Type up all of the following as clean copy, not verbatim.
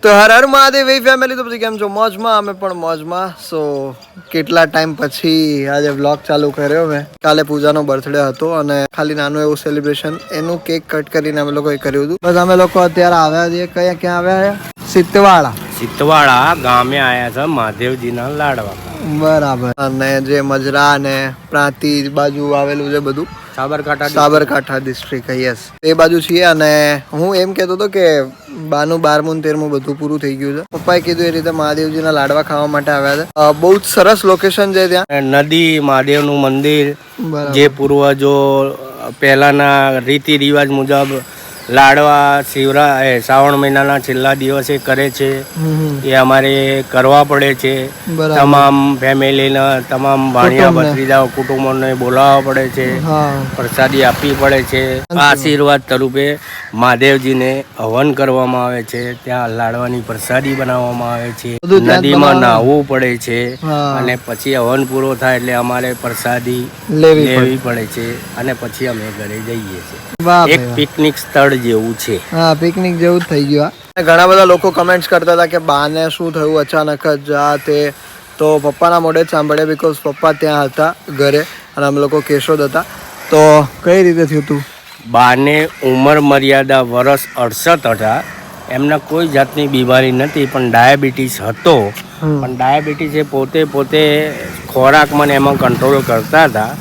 તો હર હર મહાદેવ ફેમિલી, તો પછી કેમ છો? મોજમાં? અમે પણ મોજમાં. સો કેટલા ટાઈમ પછી આજે વ્લોગ ચાલુ કર્યો મેં. કાલે પૂજાનો બર્થડે હતો અને ખાલી નાનું એવું સેલિબ્રેશન, એનું કેક કટ કરીને અમે લોકોએ કર્યું હતું. બસ અમે લોકો અત્યારે આવ્યા છીએ. ક્યાં આવ્યા છે? સિત્તવાડા ગામે આયા છે મહાદેવજીના લાડવા. બરાબર. અને જે મજરા ને પ્રાંતિજ બાજુ આવેલું છે બધું, સાબરકાંઠા ડિસ્ટ્રિક્ટ, યસ, એ બાજુ છીએ. અને હું એમ કહેતો હતો કે બાનું 12મું 13મું બધું પૂરું થઈ ગયું છે. પપ્પાએ કીધું એ રીતે મહાદેવજીના લાડવા ખાવા માટે આવ્યા હતા. બહુ જ સરસ લોકેશન છે ત્યાં. નદી, મહાદેવનું મંદિર, જે પૂર્વજો પહેલાના રીતિ રિવાજ મુજબ લાડવા શ્રાવણ મહિનાના છેલ્લા દિવસે કરે છે, એ અમારે કરવા પડે છે. તમામ ફેમિલીને, તમામ ભાણિયા ભત્રીજાઓ કુટુંબોને બોલાવવા પડે છે, પ્રસાદી આપવી પડે છે. આશીર્વાદ સ્વરૂપે મહાદેવજીને હવન કરવામાં આવે છે. ત્યાં લાડવાની પ્રસાદી બનાવવામાં આવે છે. નદીમાં નાહવું પડે છે અને પછી હવન પૂરો થાય એટલે અમારે પ્રસાદી લેવી પડે છે અને પછી અમે ઘરે જઈએ છીએ. એક પિકનિક સ્થળ જેવું છે. હા, પિકનિક જેવું જ થઈ ગયું. ઘણા બધા લોકો કમેન્ટ્સ કરતા હતા કે બાને શું થયું અચાનક જ આ તે. તો પપ્પાના મોઢે જ સાંભળે, બીકોઝ પપ્પા ત્યાં હતા ઘરે અને અમે લોકો કેશોદ હતા. તો કઈ રીતે થયું હતું? બાને ઉંમર મર્યાદા વર્ષ 68 હતા. એમના કોઈ જાતની બીમારી નથી, પણ ડાયાબિટીસ હતો. પણ ડાયાબિટીસ એ પોતે ખોરાકમાં એમાં કંટ્રોલ કરતા હતા.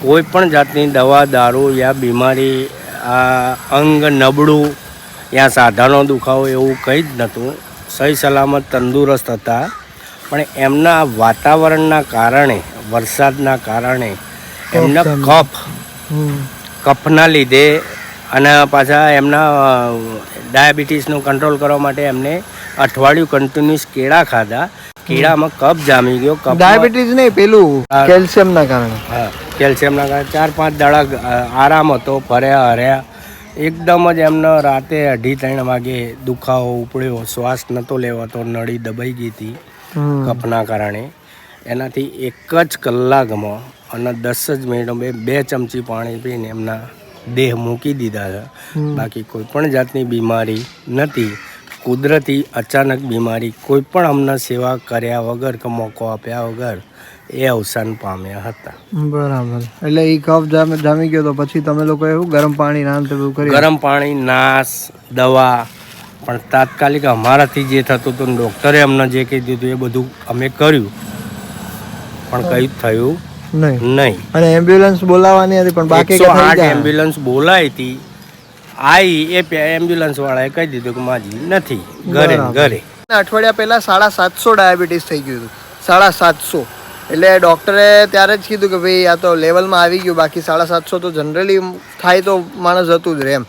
કોઈ પણ જાતની દવા, દારૂ યા બીમારી, અંગ નબળું યા સાધાનો દુખાવો એવું કંઈ જ નહોતું. સહી સલામત તંદુરસ્ત હતા. પણ એમના વાતાવરણના કારણે, વરસાદના કારણે એમના કફના લીધે અને પાછા એમના ડાયાબિટીસનું કંટ્રોલ કરવા માટે એમને અઠવાડિયું કન્ટિન્યુઅસ કેળા ખાધા. કેળામાં કફ જામી ગયો. ડાયાબિટીસ નહીં, પેલું કેલ્શિયમના કારણે. હા, કેલ્શિયમના કારણે 4-5 દાડા આરામ હતો, ફર્યા હર્યા. એકદમ જ એમને રાતે 2:30-3 વાગે દુખાવો ઉપડ્યો. શ્વાસ નહોતો લેવાતો, નળી દબાઈ ગઈ હતી કફના કારણે. એનાથી 1 જ કલાકમાં અને 10 જ મિનિટમાં 2 ચમચી પાણી પીને એમના દેહ મૂકી દીધા છે. બાકી કોઈ પણ જાતની બીમારી નથી. કુદરતી અચાનક બીમારી, કોઈ પણ અમને સેવા કર્યા વગર કે મોકો આપ્યા વગર એ અવસાન પામ્યા હતા. બરાબર. એટલે એ કફ જામી ગયો તો પછી તમે લોકો એવું ગરમ પાણી નાન બધું કર્યું? ગરમ પાણી, નાશ, દવા, પણ તાત્કાલિક અમારાથી જે થતું હતું, ડૉક્ટરે અમને જે કહી દીધું એ બધું અમે કર્યું, પણ કંઈ થયું નહીં. અને એમ્બ્યુલન્સ બોલાવવાની હતી, પણ બાકી 108 એમ્બ્યુલન્સ બોલાવી હતી. એમ્બ્યુલન્સ વાળાએ કહી દીધું કે માજી નથી, ઘરે. અઠવાડિયા પહેલા 750 ડાયાબિટીસ થઈ ગયું હતું. 750. એટલે ડૉક્ટરે ત્યારે જ કીધું કે ભાઈ આ તો લેવલમાં આવી ગયું. બાકી 750 તો જનરલી થાય તો માણસ જતું જ રહે એમ.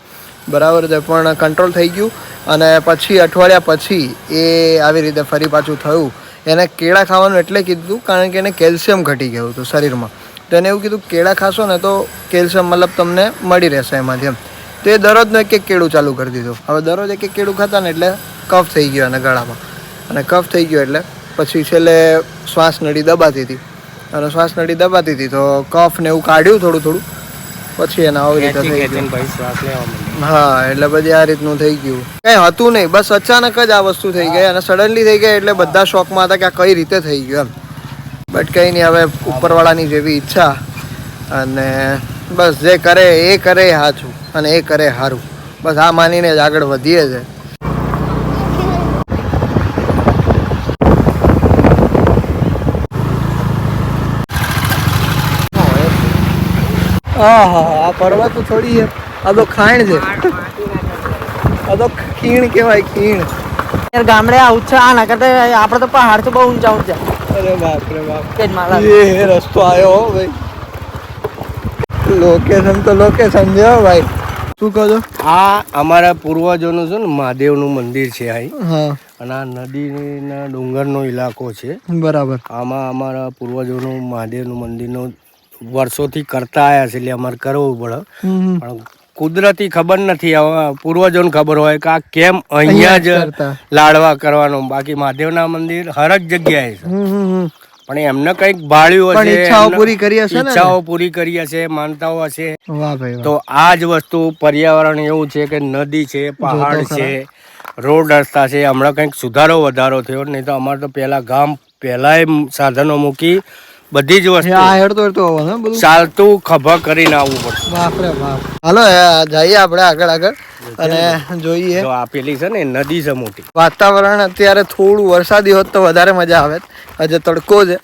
બરાબર છે, પણ કંટ્રોલ થઈ ગયું. અને પછી અઠવાડિયા પછી એ આવી રીતે ફરી પાછું થયું. એને કેળા ખાવાનું એટલે કીધું કારણ કે એને કેલ્શિયમ ઘટી ગયું હતું શરીરમાં. તો એને એવું કીધું કેળા ખાશો ને તો કેલ્શિયમ મતલબ તમને મળી રહેશે એમાંથી એમ. તો એ દરરોજનું 1-1 કેળું ચાલુ કરી દીધું. હવે દરરોજ 1-1 કેળું ખાતા ને એટલે કફ થઈ ગયો અને ગળામાં. અને કફ થઈ ગયો એટલે પછી છેલ્લે શ્વાસ નળી દબાતી હતી. અને શ્વાસ નળી દબાતી હતી તો કફ ને એવું કાઢ્યું થોડું. પછી એને આવી રીતે થઈ ગયું. હા, એટલે પછી આ રીતનું થઈ ગયું. કંઈ હતું નહીં, બસ અચાનક જ આ વસ્તુ થઈ ગઈ અને સડનલી થઈ ગઈ. એટલે બધા શોકમાં હતા કે આ કઈ રીતે થઈ ગયું એમ. બટ કંઈ નહીં, હવે ઉપરવાળાની જેવી ઈચ્છા. અને બસ જે કરે એ સાચું અને એ કરે સારું. બસ આ માનીને જ આગળ વધીએ છે. આ પર્વત થોડી છે, આ તો ખાણ છે. આ તો ખીણ કહેવાય, ખીણ. ગામડે ઊંચા ના કરતા આપડે તો પહાડ તો બહુ ઊંચા. અરે બાપ રે બાપ, એ રસ્તો આવ્યો ભાઈ. લોકેશન છે ભાઈ. શું કહો છો? આ અમારા પૂર્વજોનું છે ને મહાદેવનું મંદિર છે અહીં. અને આ નદીના ડુંગરનો ઇલાકો છે. બરાબર. આમાં અમારા પૂર્વજોનું મહાદેવનું મંદિરનું વર્ષોથી કરતા આવ્યા છે, એટલે અમારે કરવું પડે. પણ કુદરતી ખબર નથી. પૂર્વજોને ખબર હોય કે આ કેમ અહીંયા જ લાડવા કરવાનો. બાકી મહાદેવના મંદિર હરેક જગ્યાએ છે, પણ એમને કંઈક ભાળ્યું હશે, ઈચ્છાઓ પૂરી કરી હશે, માનતાઓ હશે. તો આ જ વસ્તુ પર્યાવરણ એવું છે કે નદી છે, પહાડ છે, રોડ રસ્તા છે હમણાં કંઈક સુધારો વધારો થયો, નહીં તો અમારે તો પહેલાંય સાધનો મૂકી બધી જ વસ્તુ આ હેડતો હોવો ને બધું ચાલતું ખભા કરીને આવવું પડશે. બાપરે બાપ. હાલો જઈએ આપણે આગળ અને જોઈએ. જો આ પેલી છે ને નદી છે મોટી. વાતાવરણ અત્યારે થોડું વરસાદી હોત તો વધારે મજા આવે. આજે તડકો છે.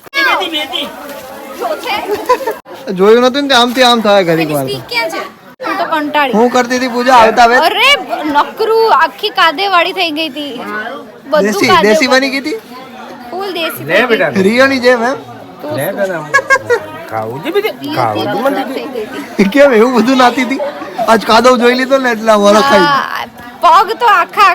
જોયું નતું ને આમથી આમ થાય ઘડીક વાર. હું કરતી હતી પૂજા આવતા વેત. અરે નકરું આખી કાદે વાળી થઈ ગઈ હતી. દેશી બની ગઈ હતી. ફૂલ દેશી. લે બેટા રિયોની જેમ એમ. લે બેટા ખાવું છે બીજે ખાવું તો મને કેમ એવું બધું નાતી હતી? આજ કાદવ જોઈ લીધો ને એટલે વળો ખાઈ. પગ તો આખા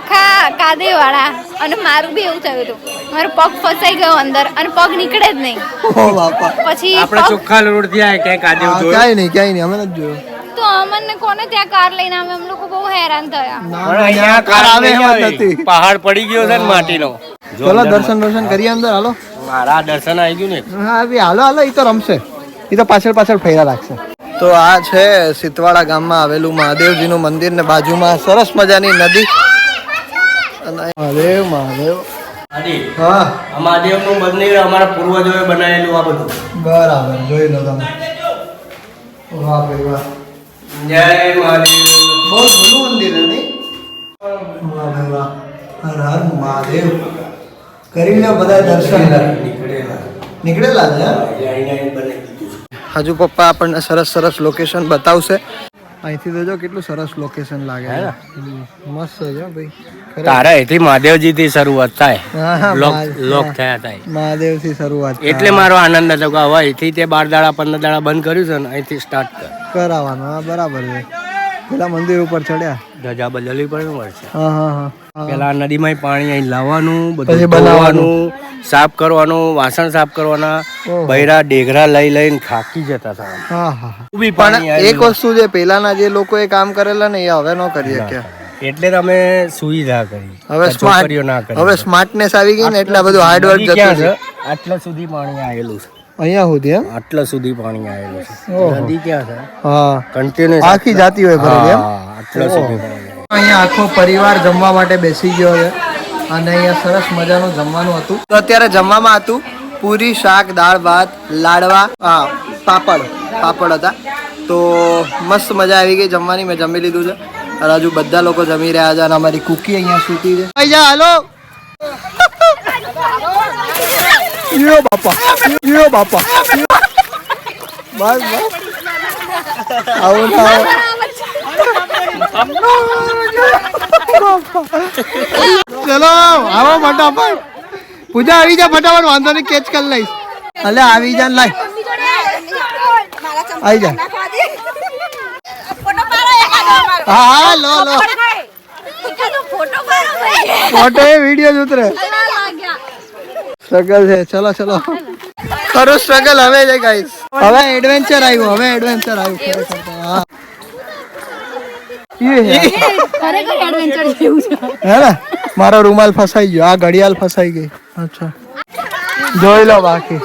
કાદે વાળા અને મારું બી એવું થયું હતું. મારો પગ ફસાઈ ગયો અંદર અને પગ નીકળે જ નહીં. ઓ બાપા. પછી આપણે ચોખ્ખા રોડ થી આય ક્યાંક આજે જોયું ક્યાંય નહીં અમે નથી જોયું. તો અમને કોને ત્યાં કાર લઈને આવે? અમે લોકો બહુ હેરાન થયા. પણ અહીંયા કાર આવે એમ જ નથી. પહાડ પડી ગયો છે ને માટીનો. ચલો દર્શન કરીએ અંદર. હાલો મારા દર્શન આવી ગયું ને. હા હાલો ઈ તો રમશે. ઈ તો પાછળ ફેરા રાખશે. તો આ છે સિતવાડા ગામમાં આવેલું મહાદેવજીનું મંદિર ને બાજુમાં સરસ મજાની નદી. મહાદેવ હા આ મહાદેવનું મંદિર અમારા પૂર્વજોએ બનાવેલું આ બધું. બરાબર જોઈ લો તમે. વાહ ભાઈ વાહ. જય મહાદેવ. બહુ જૂનું મંદિર છે નહીં? વાહ ભાઈ વાહ. હર હર મહાદેવ. કરી લો બધા દર્શન. નીકળેલા છે. હજુ પપ્પા આપણને સરસ લોકેશન બતાવશે. અહીંથી તો જો કેટલું સરસ લોકેશન લાગે છે. મસ્ત છે ભાઈ. તારા અહીંથી મહાદેવજી થી શરૂઆત થાય. લોક થયા થાય. મહાદેવ થી શરૂઆત એટલે મારો આનંદ હતો કે હવે અહીંથી તે 12 દાડા 15 દાડા બંધ કર્યું છે ને અહીંથી સ્ટાર્ટ કરાવવાનું. હા બરાબર છે. પેલા મંદિર ઉપર ચડ્યા ધજા બદલવી પડે મળશે. હા પેલા નદીમાં પાણી અહીં લાવવાનું, પછી બધું બનાવવાનું. ધોવાનું, સાફ કરવાનું, વાસણ સાફ કરવાના. બૈરા ડેઘરા લઈને થાકી જતા હતા. હા ઊભી પણ પાણી એક વસ્તુ છે પેલાના જે લોકોએ કામ કરેલા ને એ હવે ન કરી શક્યા. એટલે તમે સુવિધા કરી. હવે છોકરીઓ ના કરી. હવે સ્માર્ટનેસ આવી ગઈ ને એટલે બધું હાર્ડવર્ક નદી જતું ક્યાં છે. છે? આટલા સુધી પાણી આવેલું છે. અહીંયા સુધી એમ. આટલા સુધી પાણી આવેલું છે. નદી ક્યાં છે? હા કન્ટિન્યુઅસ આખી જાતી હોય ભરેલી એમ. આટલા સુધી પાણી. અહીંયા આખો પરિવાર જમવા માટે બેસી ગયો છે અને અહીંયા સરસ મજાનું જમવાનું હતું. તો અત્યારે જમવામાં હતું પૂરી, શાક, દાળ, ભાત, લાડવા, પાપડ હતા. તો મસ્ત મજા આવી ગઈ જમવાની. મેં જમી લીધું છે અને હજુ બધા લોકો જમી રહ્યા છે અને અમારી કુકી અહીંયા સૂતી છે. હાલો બાપા બસ આવું ના ચલો આવો ફટાફટ. પૂજા આવી જા ફટાફટ. વાંધો નહીં કેચ કરી લઈશ. અલે આવી જા લાય. આવી જા. હા લો ફોટો એ વિડીયો જ ઉતરે. સ્ટ્રગલ છે. ચલો ખરું સ્ટ્રગલ હવે છે ગાઈસ. હવે એડવેન્ચર આવ્યું. હા હે ને મારો રૂમાલ ફસાઈ ગયો. આ ઘડિયાળ ફસાઈ ગઈ. અચ્છા જોઈ લો. બાકી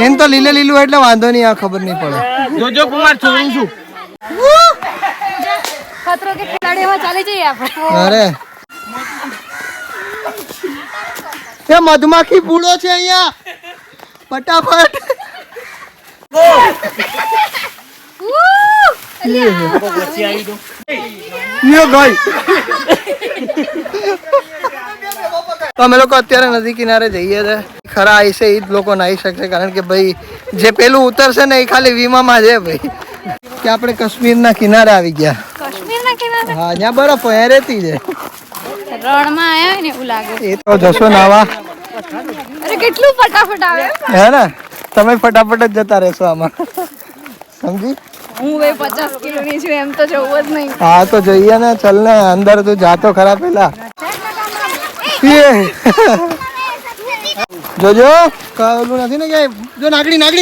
એમ તો લીલું એટલે વાંધો નહીં. આ ખબર નહીં પડે. જોજો કુમાર છોડું છું. ખતરો કે ખિલાડીમાં ચાલી જઈએ આપણે. અરે એ મધમાખી પૂળો છે અહીંયા. ફટાફટ તો અમે લોકો અત્યારે નદી કિનારે જઈએ છે. ખરા આઈસે એ જ લોકો નાહી શકશે કારણ કે ભાઈ જે પેલું ઉતરશે ને એ ખાલી વીમામાં છે ભાઈ. કે આપણે કાશ્મીરના કિનારે આવી ગયા. કાશ્મીરના કિનારે? હા ત્યાં બરફ હોય રહેતી છે. રણમાં આયા હોય ને એવું લાગે. એ તો જશો નાવા. અરે કેટલું ફટાફટ આવે હે ને તમે ફટાફટ જ જતા રહેશો આમાં. સમજી? હું 50 કિલોની છું એમ તો જવું જ નહીં. હા તો જઈએ ને. ચલ ને અંદર તું જાતો ખરા પેલા. જોજો કાલું નથી ને કે જો નાગડી નહીં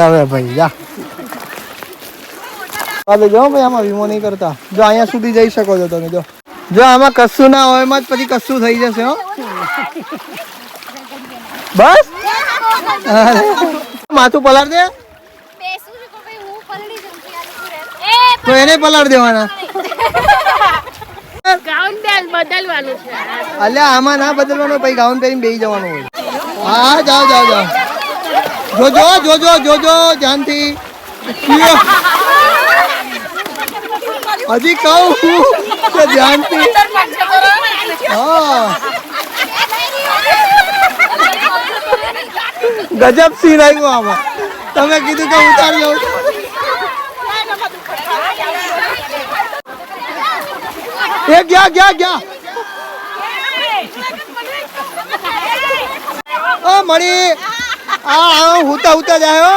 આવે ભાઈ. જા જો ભાઈ આમાં વીમો નહીં કરતા. જો અહીંયા સુધી જઈ શકો છો તમે. જો આમાં કશું ના હોય એમાં જ પછી કશું થઈ જશે. હો બસ માથું પલાળ દે તો એને પલાળ દેવાના. ગાઉન બદલવાનું છે. અલ્યા આમાં ના બદલવાનું, પછી ગાઉન પહેરીને બેસી જવાનું હોય. હા જાઓ જાઓ જાઓ, જોજો જોજો જોજો ધ્યાનથી. હજી કહું કે ધ્યાનથી. હા ગજબ સીન આવ્યો આમાં. તમે કીધું કે ઉતારી લઉં. એ ગયા ગયા ગયા. ઓ મળી આ હુતા હુતા જાય હો.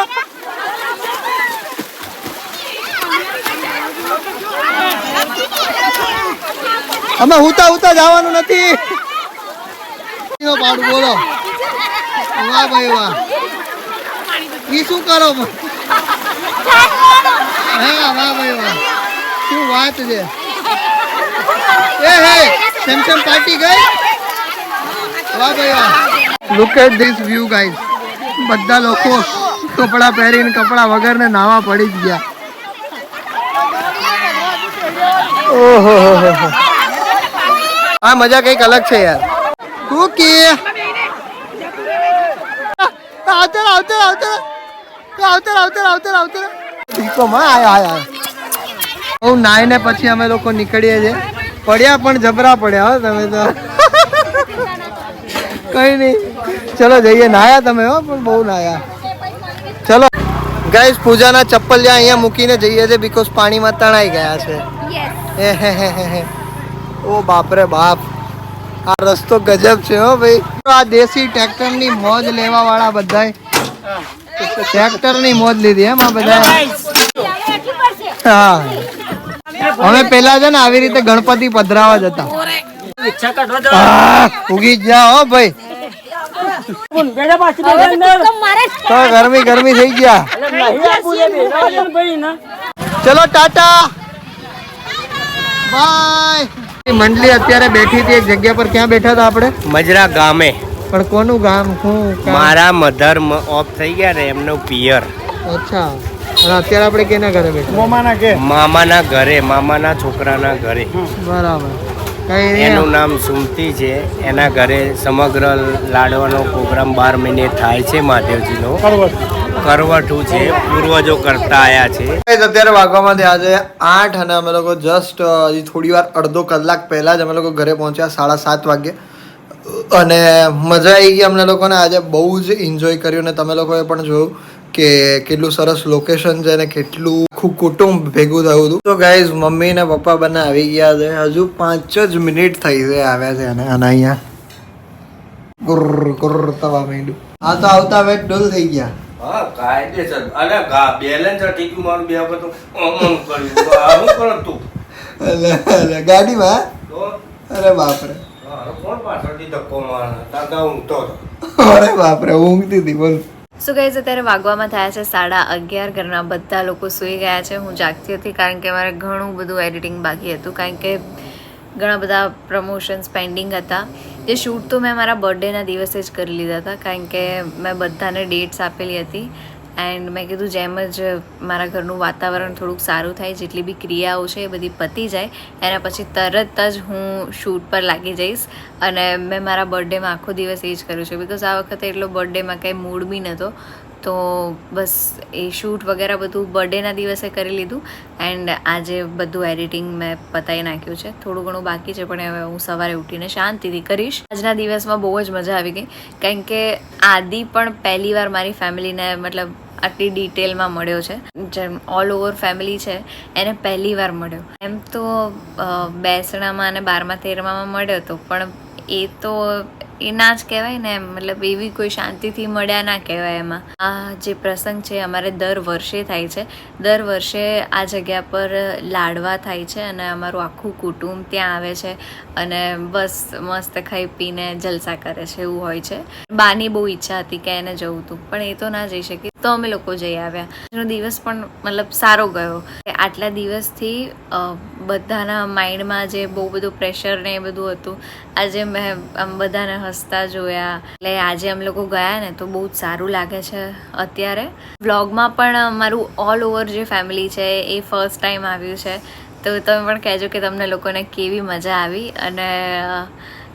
અમે હુતા હુતા જવાનું નથી. પાડું બોલો. વાહ ભાઈ વાહ. ઈ શું કરો? હા વાહ ભાઈ વાહ, શું વાત છે. એ હે સેમસંગ પાર્ટી ગઈ. વાહ ભાઈ વાહ. Look at this view guys. બધા લોકો કપડા પહેરીને કપડા વગર ને નાવા પડી જ ગયા. ઓહો આ મજા કઈક અલગ છે યાર. તું કે આવતર આવતર આવતર આવતર આવતર આવતર આવતર દીકો માં આયા. હું નાઈને પછી અમે લોકો નીકળીએ છીએ. પડ્યા પણ જબરા પડ્યા હો તમે તો. કઈ નહીં, ચલો જઈએ. નાયા તમે હો, પણ બહુ નાયા. ચલો ગાઈસ, પૂજાના ચપ્પલ જ્યાં અહીંયા મૂકીને જઈએ છીએ બીકોઝ પાણીમાં તણાઈ ગયા છે. ઓ બાપ રે બાપ, આ રસ્તો ગજબ છે હો ભાઈ. આ દેશી ટ્રેક્ટરની મોજ લેવા વાળા બધાય ટ્રેક્ટરની મોજ લીધી એમ આ બધા. હા અમે પેલા છે ને આવી રીતે ગણપતિ પધરાવા જતા. ઉગી ગયા હો ભાઈ. તો ગરમી ગરમી થઈ ગયા. ચલો ટાટા બાય. મંડળી અત્યારે બેઠી હતી એક જગ્યા પર. ક્યાં બેઠા હતા આપણે? મજરા ગામે. પણ કોનું ગામ? શું? મારા મધર ઓફ થઈ ગયા ને, એમનું પિયર. અચ્છા. અને અત્યારે આપણે કેના ઘરે બેઠા? મામાના ઘરે, મામાના છોકરાના ઘરે. બરાબર. કઈ નહીં. એનું નામ સુમતી છે. એના ઘરે સમગ્ર લાડવાનો પ્રોગ્રામ 12 મહિને થાય છે. મહાદેવજીનો કરવઠું છે, પૂર્વજો કરતા આયા છે. અત્યારે વાગવામાં થયા છે 8 અને અમે લોકો જસ્ટ હજી થોડી વાર અડધો કલાક પહેલા જ અમે લોકો ઘરે પહોંચ્યા 7:30 વાગે. અને મજા આવી ગઈ અમને લોકોને. આજે બહુ જ એન્જોય કર્યું ને તમે લોકોએ પણ જોયું કે કેટલું સરસ લોકેશન છે ને કેટલું આખું કુટુંબ ભેગું થયું હતું. તો ગાઈઝ મમ્મી ને પપ્પા બંને આવી ગયા છે. હજુ 5 જ મિનિટ થઈ છે આવ્યા છે. અને અહીંયા ગુર્ર ગુર્ર થવા માંડ્યું. આ તો આવતા વેટ ડોલ થઈ ગયા. હા કાયદેસર. અરે બેલેન્સ અટકી ગયું મારું. બે વખત કર્યું. શું કરો તું? ગાડીમાં? અરે બાપરે. કોણ પાછળથી ધક્કો મારે? તાકા ઊંઘતો હતો. અરે બાપરે, ઊંઘતી હતી. બોલ. સો ગાઈઝ, અત્યારે વાગવામાં થયા છે 11:30. ઘરના બધા લોકો સૂઈ ગયા છે. હું જાગતી હતી કારણ કે મારે ઘણું બધું એડિટિંગ બાકી હતું. કારણ કે ઘણા બધા પ્રમોશન્સ પેન્ડિંગ હતા. જે શૂટ તો મેં મારા બર્થડેના દિવસે જ કરી લીધા હતા કારણ કે મેં બધાને ડેટ્સ આપેલી હતી. એન્ડ મેં કીધું જેમ જ મારા ઘરનું વાતાવરણ થોડુંક સારું થાય, જેટલી બી ક્રિયાઓ છે એ બધી પતી જાય, એના પછી તરત જ હું શૂટ પર લાગી જઈશ. અને મેં મારા બર્થડેમાં આખો દિવસ એ જ કર્યું છે બિકોઝ આ વખતે એટલો બર્થડેમાં કંઈ મૂડ બી નહોતો. તો બસ એ શૂટ વગેરે બધું બર્થડેના દિવસે કરી લીધું. એન્ડ આજે બધું એડિટિંગ મેં પતાવી નાખ્યું છે. થોડું ઘણું બાકી છે પણ હવે હું સવારે ઉઠીને શાંતિથી કરીશ. આજના દિવસમાં બહુ જ મજા આવી ગઈ કારણ કે આદિ પણ પહેલી વાર મારી ફેમિલીને મતલબ આટલી ડિટેલમાં મળ્યો છે. જેમ ઓલ ઓવર ફેમિલી છે એને પહેલી વાર મળ્યો. એમ તો બેસણામાં અને 12મા 13માં મળ્યો હતો પણ એ તો એ ના જ કહેવાય ને. મતલબ એવી કોઈ શાંતિથી મળ્યા ના કહેવાય. એમાં આ જે પ્રસંગ છે અમારે દર વર્ષે થાય છે. દર વર્ષે આ જગ્યા પર લાડવા થાય છે અને અમારું આખું કુટુંબ ત્યાં આવે છે અને બસ મસ્ત ખાઈ પીને જલસા કરે છે એવું હોય છે. બાની બહુ ઈચ્છા હતી કે એને જવું હતું પણ એ તો ના જઈ શકી તો અમે લોકો જઈ આવ્યા. એનો દિવસ પણ મતલબ સારો ગયો. આટલા દિવસથી બધાના માઇન્ડમાં જે બહુ બધું પ્રેશર ને એ બધું હતું આજે મેં આમ બધાને હસતા જોયા. એટલે આજે અમે લોકો ગયા ને તો બહુ જ સારું લાગે છે. અત્યારે વ્લોગમાં પણ મારું ઓલ ઓવર જે ફેમિલી છે એ ફર્સ્ટ ટાઈમ આવ્યું છે તો તમે પણ કહેજો કે તમને લોકોને કેવી મજા આવી અને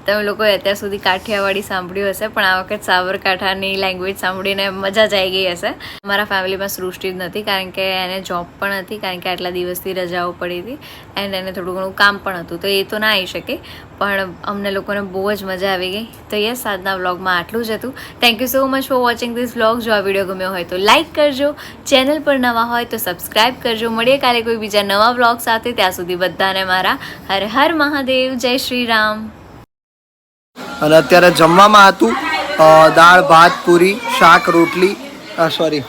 તમે લોકોએ અત્યાર સુધી કાઠિયાવાડી સાંભળ્યું હશે પણ આ વખત સાબરકાંઠાની લેંગ્વેજ સાંભળીને મજા જ આવી ગઈ હશે. અમારા ફેમિલીમાં સૃષ્ટિ જ નથી કારણ કે એને જોબ પણ હતી, કારણ કે આટલા દિવસથી રજાઓ પડી હતી એન્ડ એને થોડું ઘણું કામ પણ હતું, તો એ તો ના આવી શકે. પણ અમને લોકોને બહુ જ મજા આવી ગઈ. તો યસ, આજના વ્લોગમાં આટલું જ હતું. Thank you so much for watching this vlog. જો આ વિડીયો ગમ્યો હોય તો લાઇક કરજો, ચેનલ પર નવા હોય તો સબસ્ક્રાઈબ કરજો. મળીએ કાલે કોઈ બીજા નવા વ્લોગ સાથે. ત્યાં સુધી બધાને મારા હર હર મહાદેવ, જય શ્રી રામ. અને અત્યારે જમવામાં હતું દાળ ભાત પૂરી શાક રોટલી સોરી